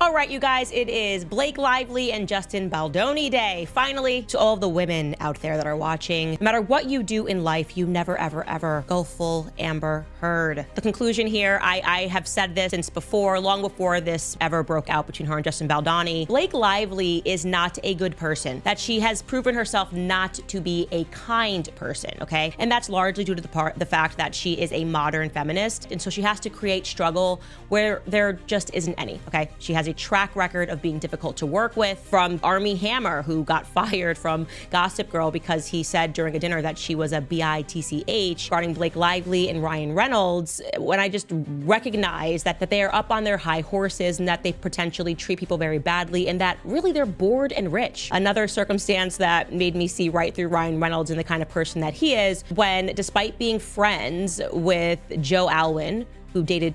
All right, you guys, it is Blake Lively and Justin Baldoni Day. Finally, to all of the women out there that are watching, no matter what you do in life, you never, ever, ever go full Amber Heard. The conclusion here, I have said this since before, long before this ever broke out between her and Justin Baldoni. Blake Lively is not a good person, that she has proven herself not to be a kind person, okay? And that's largely due to the fact that she is a modern feminist, and so she has to create struggle where there just isn't any, okay? She has a track record of being difficult to work with, from Armie Hammer, who got fired from Gossip Girl because he said during a dinner that she was a bitch, regarding Blake Lively and Ryan Reynolds, when I just recognize that they are up on their high horses and that they potentially treat people very badly and that really they're bored and rich. Another circumstance that made me see right through Ryan Reynolds and the kind of person that he is, when despite being friends with Joe Alwyn, who dated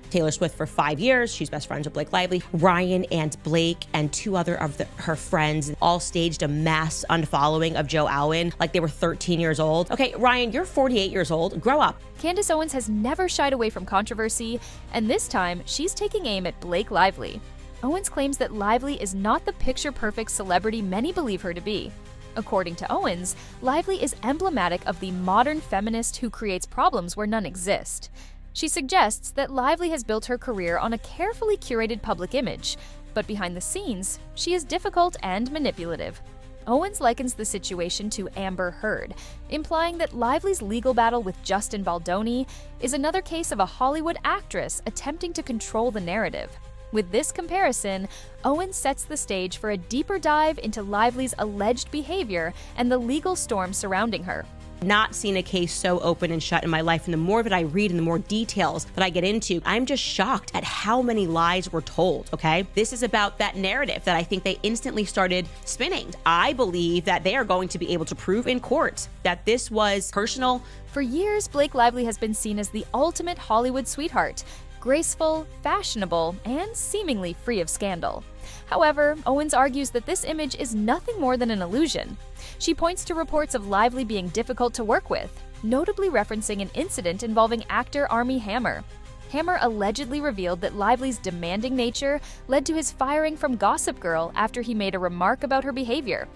Taylor Swift for 5 years. She's best friends with Blake Lively. Ryan and Blake and two other of her friends all staged a mass unfollowing of Joe Alwyn like they were 13 years old. Okay, Ryan, you're 48 years old. Grow up. Candace Owens has never shied away from controversy, and this time she's taking aim at Blake Lively. Owens claims that Lively is not the picture-perfect celebrity many believe her to be. According to Owens, Lively is emblematic of the modern feminist who creates problems where none exist. She suggests that Lively has built her career on a carefully curated public image, but behind the scenes, she is difficult and manipulative. Owens likens the situation to Amber Heard, implying that Lively's legal battle with Justin Baldoni is another case of a Hollywood actress attempting to control the narrative. With this comparison, Owens sets the stage for a deeper dive into Lively's alleged behavior and the legal storm surrounding her. Not seen a case so open and shut in my life, and the more that I read and the more details that I get into, I'm just shocked at how many lies were told, okay? This is about that narrative that I think they instantly started spinning. I believe that they are going to be able to prove in court that this was personal. For years, Blake Lively has been seen as the ultimate Hollywood sweetheart, graceful, fashionable, and seemingly free of scandal. However, Owens argues that this image is nothing more than an illusion. She points to reports of Lively being difficult to work with, notably referencing an incident involving actor Armie Hammer. Hammer allegedly revealed that Lively's demanding nature led to his firing from Gossip Girl after he made a remark about her behavior.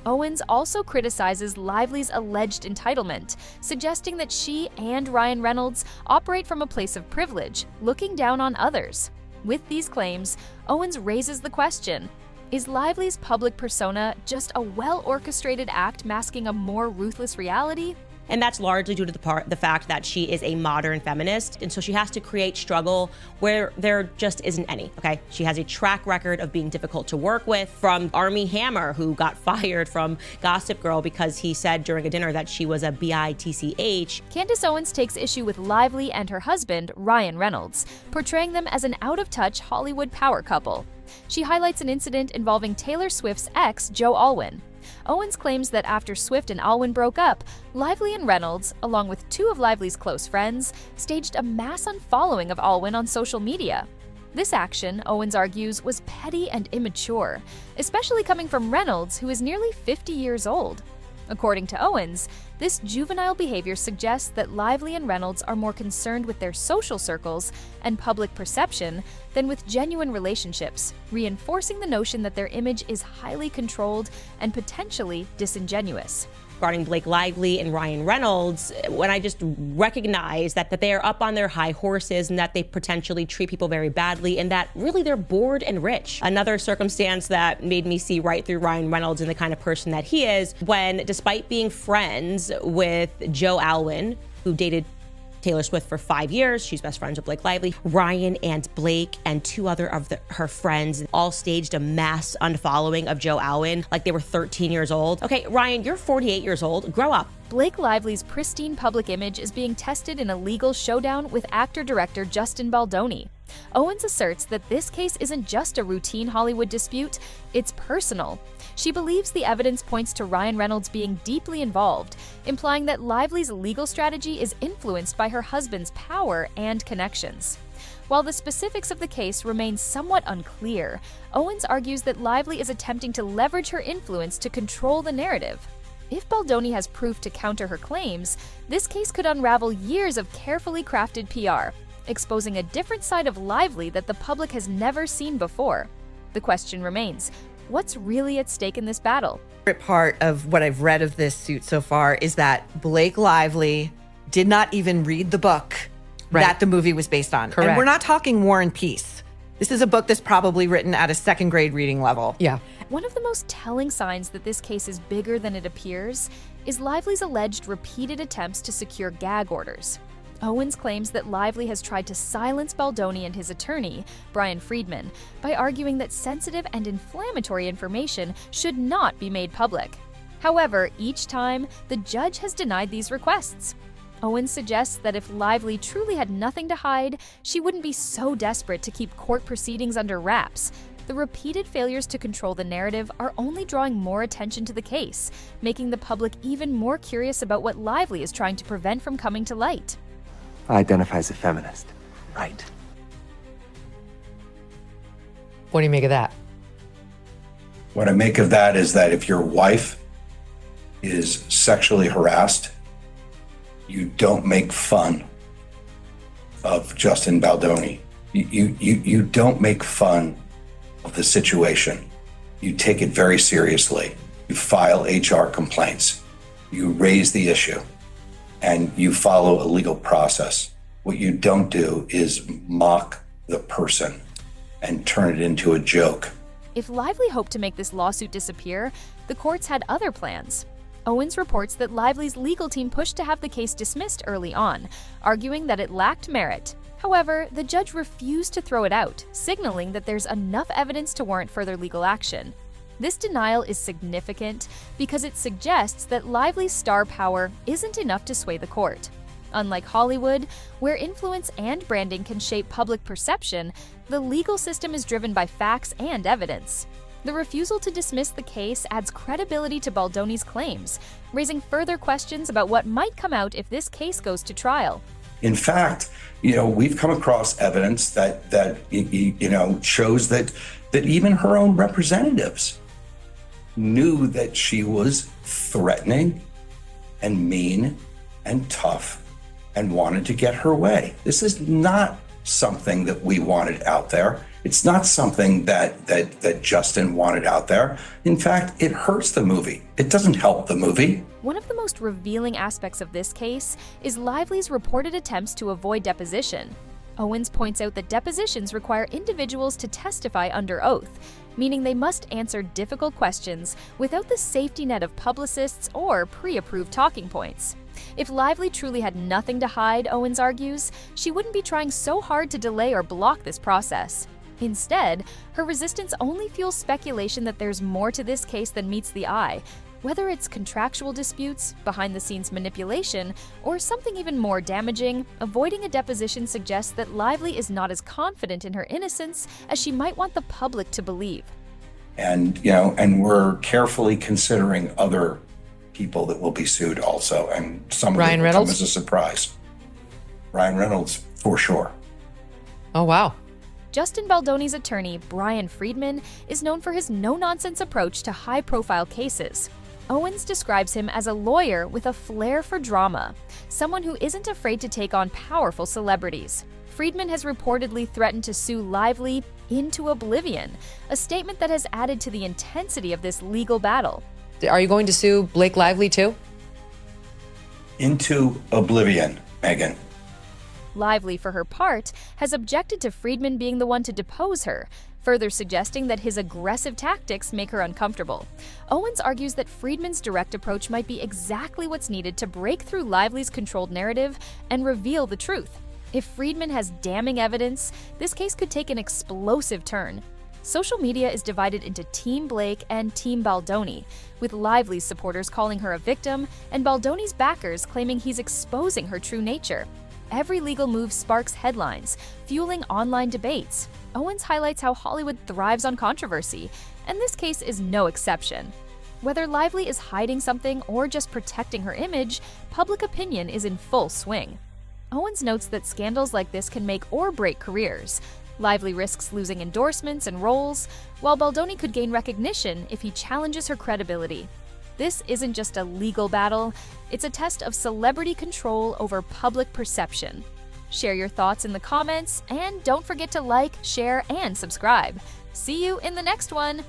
Owens also criticizes Lively's alleged entitlement, suggesting that she and Ryan Reynolds operate from a place of privilege, looking down on others. With these claims, Owens raises the question: is Lively's public persona just a well-orchestrated act masking a more ruthless reality? And that's largely due to the fact that she is a modern feminist, and so she has to create struggle where there just isn't any, okay? She has a track record of being difficult to work with, from Armie Hammer, who got fired from Gossip Girl because he said during a dinner that she was a bitch. Candace Owens takes issue with Lively and her husband, Ryan Reynolds, portraying them as an out-of-touch Hollywood power couple. She highlights an incident involving Taylor Swift's ex, Joe Alwyn. Owens claims that after Swift and Alwyn broke up, Lively and Reynolds, along with two of Lively's close friends, staged a mass unfollowing of Alwyn on social media. This action, Owens argues, was petty and immature, especially coming from Reynolds, who is nearly 50 years old. According to Owens, this juvenile behavior suggests that Lively and Reynolds are more concerned with their social circles and public perception than with genuine relationships, reinforcing the notion that their image is highly controlled and potentially disingenuous. Regarding Blake Lively and Ryan Reynolds, when I just recognize that they are up on their high horses and that they potentially treat people very badly and that really they're bored and rich. Another circumstance that made me see right through Ryan Reynolds and the kind of person that he is, when despite being friends with Joe Alwyn, who dated Taylor Swift for 5 years. She's best friends with Blake Lively. Ryan and Blake and two other of her friends all staged a mass unfollowing of Joe Alwyn like they were 13 years old. Okay, Ryan, you're 48 years old. Grow up. Blake Lively's pristine public image is being tested in a legal showdown with actor-director Justin Baldoni. Owens asserts that this case isn't just a routine Hollywood dispute, it's personal. She believes the evidence points to Ryan Reynolds being deeply involved, implying that Lively's legal strategy is influenced by her husband's power and connections. While the specifics of the case remain somewhat unclear, Owens argues that Lively is attempting to leverage her influence to control the narrative. If Baldoni has proof to counter her claims, this case could unravel years of carefully crafted PR, exposing a different side of Lively that the public has never seen before. The question remains, what's really at stake in this battle? Favorite part of what I've read of this suit so far is that Blake Lively did not even read the book that the movie was based on. Correct. And we're not talking War and Peace. This is a book that's probably written at a second grade reading level. Yeah. One of the most telling signs that this case is bigger than it appears is Lively's alleged repeated attempts to secure gag orders. Owens claims that Lively has tried to silence Baldoni and his attorney, Brian Friedman, by arguing that sensitive and inflammatory information should not be made public. However, each time, the judge has denied these requests. Owens suggests that if Lively truly had nothing to hide, she wouldn't be so desperate to keep court proceedings under wraps. The repeated failures to control the narrative are only drawing more attention to the case, making the public even more curious about what Lively is trying to prevent from coming to light. I identify as a feminist. Right. What do you make of that? What I make of that is that if your wife is sexually harassed, you don't make fun of Justin Baldoni. You don't make fun of the situation. You take it very seriously. You file HR complaints. You raise the issue and you follow a legal process. What you don't do is mock the person and turn it into a joke. If Lively hoped to make this lawsuit disappear, the courts had other plans. Owens reports that Lively's legal team pushed to have the case dismissed early on, arguing that it lacked merit. However, the judge refused to throw it out, signaling that there's enough evidence to warrant further legal action. This denial is significant because it suggests that Lively's star power isn't enough to sway the court. Unlike Hollywood, where influence and branding can shape public perception, the legal system is driven by facts and evidence. The refusal to dismiss the case adds credibility to Baldoni's claims, raising further questions about what might come out if this case goes to trial. In fact, we've come across evidence that shows that even her own representatives knew that she was threatening and mean and tough and wanted to get her way. This is not something that we wanted out there. It's not something that Justin wanted out there. In fact, it hurts the movie. It doesn't help the movie. One of the most revealing aspects of this case is Lively's reported attempts to avoid deposition. Owens points out that depositions require individuals to testify under oath, meaning they must answer difficult questions without the safety net of publicists or pre-approved talking points. If Lively truly had nothing to hide, Owens argues, she wouldn't be trying so hard to delay or block this process. Instead, her resistance only fuels speculation that there's more to this case than meets the eye, whether it's contractual disputes, behind-the-scenes manipulation, or something even more damaging. Avoiding a deposition suggests that Lively is not as confident in her innocence as she might want the public to believe. And we're carefully considering other people that will be sued also, and some of Ryan them will come Reynolds? as a surprise. Ryan Reynolds, for sure. Oh, wow. Justin Baldoni's attorney, Brian Friedman, is known for his no-nonsense approach to high-profile cases. Owens describes him as a lawyer with a flair for drama, someone who isn't afraid to take on powerful celebrities. Friedman has reportedly threatened to sue Lively into oblivion, a statement that has added to the intensity of this legal battle. Are you going to sue Blake Lively too? Into oblivion, Megan. Lively, for her part, has objected to Friedman being the one to depose her, further suggesting that his aggressive tactics make her uncomfortable. Owens argues that Friedman's direct approach might be exactly what's needed to break through Lively's controlled narrative and reveal the truth. If Friedman has damning evidence, this case could take an explosive turn. Social media is divided into Team Blake and Team Baldoni, with Lively's supporters calling her a victim and Baldoni's backers claiming he's exposing her true nature. Every legal move sparks headlines, fueling online debates. Owens highlights how Hollywood thrives on controversy, and this case is no exception. Whether Lively is hiding something or just protecting her image, public opinion is in full swing. Owens notes that scandals like this can make or break careers. Lively risks losing endorsements and roles, while Baldoni could gain recognition if he challenges her credibility. This isn't just a legal battle, it's a test of celebrity control over public perception. Share your thoughts in the comments, and don't forget to like, share, and subscribe. See you in the next one!